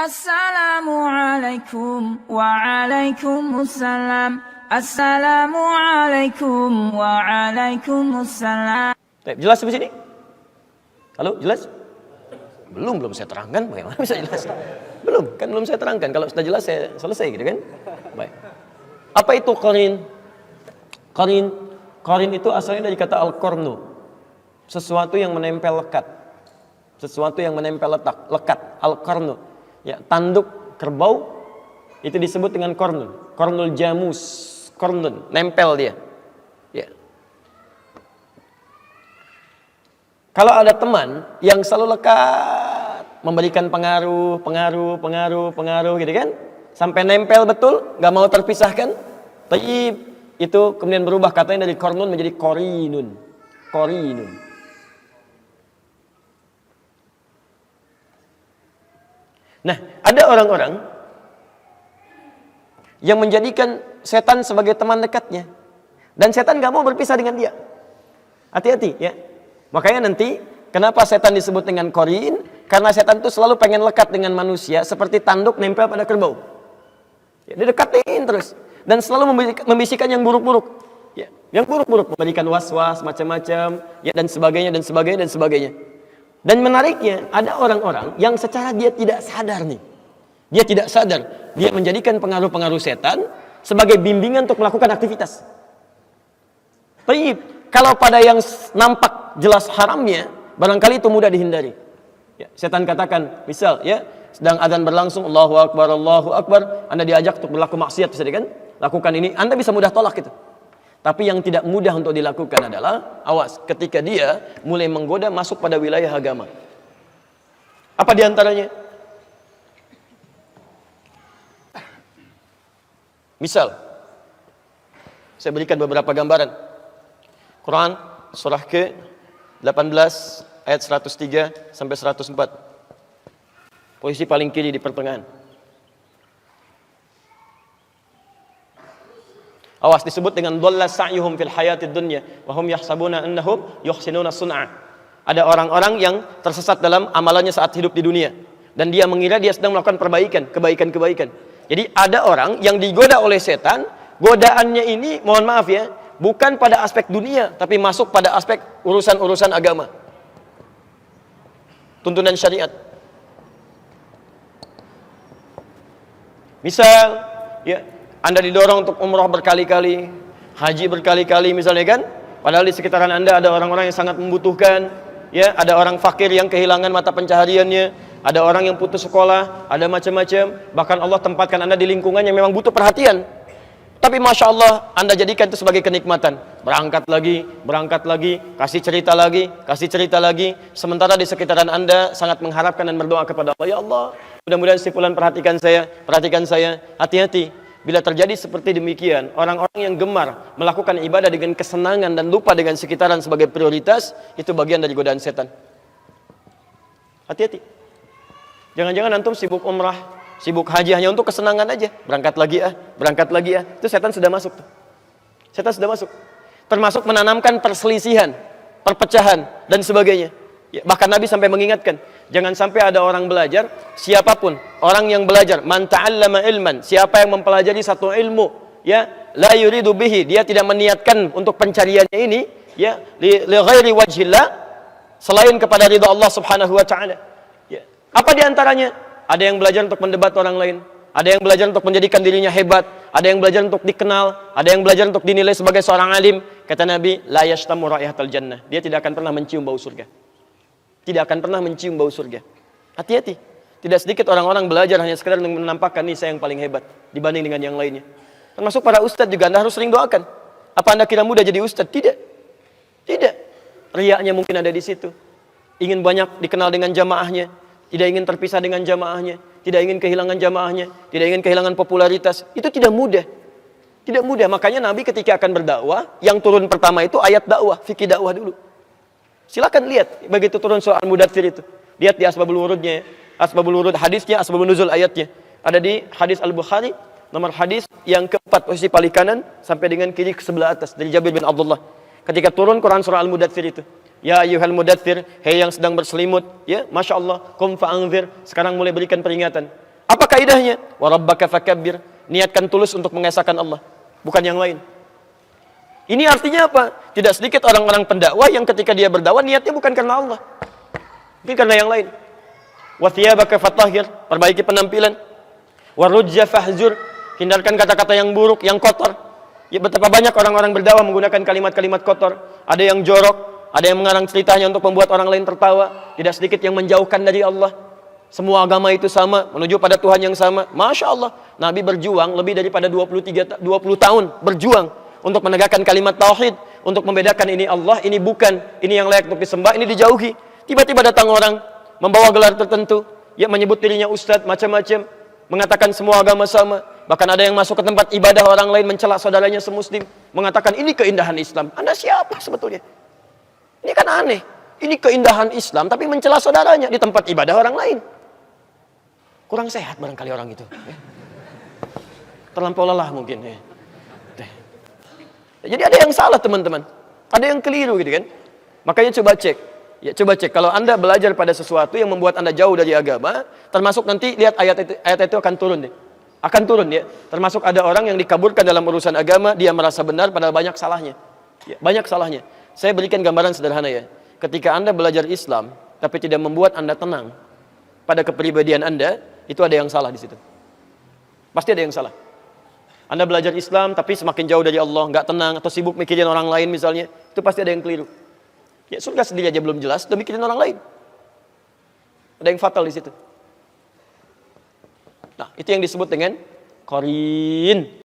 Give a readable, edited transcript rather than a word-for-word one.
Assalamualaikum waalaikumsalam. Assalamualaikum waalaikumsalam. Jelas sampai sini? Halo, jelas? Belum saya terangkan, bagaimana bisa jelas? Belum saya terangkan. Kalau sudah jelas saya selesai gitu kan? Baik. Apa itu qarin? Qarin itu asalnya dari kata al-qarnu. Sesuatu yang menempel lekat. Sesuatu yang menempel lekat, al-qarnu. Ya, tanduk kerbau itu disebut dengan qarnun. Qarnul jamus, qarnun, nempel dia. Ya. Kalau ada teman yang selalu lekat, memberikan pengaruh gitu kan, sampai nempel betul, nggak mau terpisahkan, tapi itu kemudian berubah katanya dari qarnun menjadi qarinun. Nah, ada orang-orang yang menjadikan setan sebagai teman dekatnya, dan setan nggak mau berpisah dengan dia. Hati-hati ya. Makanya nanti kenapa setan disebut dengan qarin? Karena setan itu selalu pengen lekat dengan manusia seperti tanduk nempel pada kerbau. Ya, dia dekatin terus dan selalu membisikkan yang buruk-buruk. Ya, yang buruk-buruk, memberikan was-was macam-macam, ya dan sebagainya. Dan menariknya ada orang-orang yang secara dia tidak sadar nih. Dia tidak sadar, dia menjadikan pengaruh-pengaruh setan sebagai bimbingan untuk melakukan aktivitas. Baik, kalau pada yang nampak jelas haramnya, barangkali itu mudah dihindari. Ya, setan katakan, misal ya, sedang adzan berlangsung, Allahu Akbar, Anda diajak untuk berlaku maksiat, bisa kan? Lakukan ini, Anda bisa mudah tolak itu. Tapi yang tidak mudah untuk dilakukan adalah, awas, ketika dia mulai menggoda masuk pada wilayah agama. Apa diantaranya? Misal, saya berikan beberapa gambaran. Quran surah ke-18 ayat 103 sampai 104. Posisi paling kiri di pertengahan. Awas, disebut dengan dhalla sa'yuhum fil hayatid dunya wa hum yahsabuna annahum yuhsinuna sun'a. Ada orang-orang yang tersesat dalam amalannya saat hidup di dunia dan dia mengira dia sedang melakukan kebaikan. Jadi ada orang yang digoda oleh setan, godaannya ini mohon maaf ya, bukan pada aspek dunia, tapi masuk pada aspek urusan-urusan agama. Tuntunan syariat. Misal, ya, Anda didorong untuk umrah berkali-kali, haji berkali-kali misalnya kan, padahal di sekitaran Anda ada orang-orang yang sangat membutuhkan, ya, ada orang fakir yang kehilangan mata pencahariannya, ada orang yang putus sekolah, ada macam-macam, bahkan Allah tempatkan Anda di lingkungan yang memang butuh perhatian. Tapi Masya Allah, Anda jadikan itu sebagai kenikmatan. Berangkat lagi, kasih cerita lagi. Sementara di sekitaran Anda sangat mengharapkan dan berdoa kepada Allah, ya Allah, mudah-mudahan si fulan perhatikan saya. Hati-hati. Bila terjadi seperti demikian, orang-orang yang gemar melakukan ibadah dengan kesenangan dan lupa dengan sekitaran sebagai prioritas, itu bagian dari godaan setan. Hati-hati. Jangan-jangan antum sibuk umrah, sibuk haji hanya untuk kesenangan aja. Berangkat lagi ya. Itu setan sudah masuk. Termasuk menanamkan perselisihan, perpecahan, dan sebagainya. Ya, bahkan Nabi sampai mengingatkan, jangan sampai ada orang belajar, siapapun, orang yang belajar, man ta'allama ilman, siapa yang mempelajari satu ilmu, ya, la yuridu bihi, dia tidak meniatkan untuk pencariannya ini, ya, li ghairi wajhillah, selain kepada ridha Allah Subhanahu wa taala. Ya. Apa diantaranya? Ada yang belajar untuk mendebat orang lain, ada yang belajar untuk menjadikan dirinya hebat, ada yang belajar untuk dikenal, ada yang belajar untuk dinilai sebagai seorang alim. Kata Nabi, la yashtamu raihatal jannah. Dia tidak akan pernah mencium bau surga. Hati-hati. Tidak sedikit orang-orang belajar hanya sekedar untuk menampakkan nih saya yang paling hebat dibanding dengan yang lainnya. Termasuk para ustadz juga, Anda harus sering doakan. Apa Anda kira mudah jadi ustadz? Tidak. Riaknya mungkin ada di situ. Ingin banyak dikenal dengan jamaahnya, tidak ingin terpisah dengan jamaahnya, tidak ingin kehilangan jamaahnya, tidak ingin kehilangan popularitas. Itu tidak mudah. Makanya Nabi ketika akan berdakwah, yang turun pertama itu ayat dakwah, fikih dakwah dulu. Silakan lihat begitu turun surah Al-Mudaththir itu. Lihat di asbabul wurudnya, asbabul wurud hadisnya, asbabun nuzul ayatnya. Ada di hadis Al-Bukhari, nomor hadis yang keempat, posisi paling kanan sampai dengan kiri ke sebelah atas dari Jabir bin Abdullah. Ketika turun Quran surah Al-Mudaththir itu. Ya ayyuhal mudaththir, hei yang sedang berselimut, ya, Masya Allah, qum fa'anzir, sekarang mulai berikan peringatan. Apa kaidahnya? Wa rabbaka fakabbir. Niatkan tulus untuk mengesahkan Allah, bukan yang lain. Ini artinya apa? Tidak sedikit orang-orang pendakwah yang ketika dia berdakwah niatnya bukan karena Allah, mungkin karena yang lain. Wa thiyabaka fatahhir, perbaiki penampilan. Wa rujza fahzur, hindarkan kata-kata yang buruk, yang kotor. Ya, betapa banyak orang-orang berdakwah menggunakan kalimat-kalimat kotor. Ada yang jorok, ada yang mengarang ceritanya untuk membuat orang lain tertawa. Tidak sedikit yang menjauhkan dari Allah. Semua agama itu sama, menuju pada Tuhan yang sama. Masya Allah, Nabi berjuang lebih daripada 20 tahun berjuang untuk menegakkan kalimat tauhid, untuk membedakan ini Allah, ini bukan, ini yang layak untuk disembah, ini dijauhi. Tiba-tiba datang orang membawa gelar tertentu, ya menyebut dirinya ustadz, macam-macam, mengatakan semua agama sama. Bahkan ada yang masuk ke tempat ibadah orang lain mencela saudaranya semuslim, mengatakan ini keindahan Islam. Anda siapa sebetulnya? Ini kan aneh. Ini keindahan Islam tapi mencela saudaranya di tempat ibadah orang lain. Kurang sehat barangkali orang itu. Terlampau lelah mungkin. Jadi ada yang salah teman-teman. Ada yang keliru gitu kan. Makanya coba cek. Ya, coba cek. Kalau Anda belajar pada sesuatu yang membuat Anda jauh dari agama, termasuk nanti lihat ayat itu akan turun deh. Akan turun ya. Termasuk ada orang yang dikaburkan dalam urusan agama, dia merasa benar padahal banyak salahnya. Ya, banyak salahnya. Saya berikan gambaran sederhana ya. Ketika Anda belajar Islam, tapi tidak membuat Anda tenang pada kepribadian Anda, itu ada yang salah di situ. Pasti ada yang salah. Anda belajar Islam, tapi semakin jauh dari Allah, nggak tenang, atau sibuk mikirin orang lain misalnya, itu pasti ada yang keliru. Ya surga sendiri aja belum jelas, udah mikirin orang lain. Ada yang fatal di situ. Nah, itu yang disebut dengan qarin.